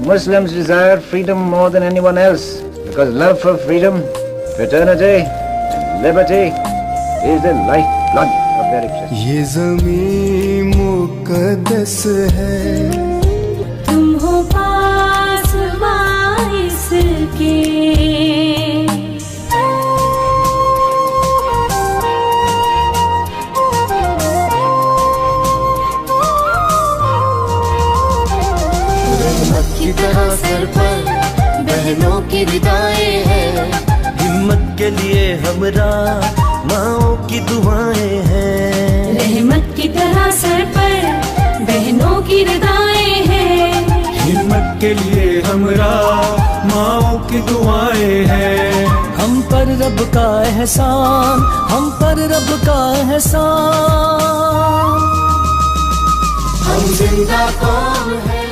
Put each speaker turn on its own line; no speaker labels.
Muslims desire freedom more than anyone else because love for freedom, fraternity and liberty is the lifeblood of their existence.
ये ज़मीं मुक़द्दस है,
तुम हो पास इसके।
की तरह सर पर बहनों की रिदाएं हैं,
हिम्मत के लिए हमरा माओ की दुआएं हैं।
रहमत की तरह सर पर बहनों की रिदाएं हैं,
हिम्मत के लिए हमरा माओ की दुआएं हैं।
हम पर रब का एहसान, हम पर रब का एहसान।
हम जिंदा कौम है।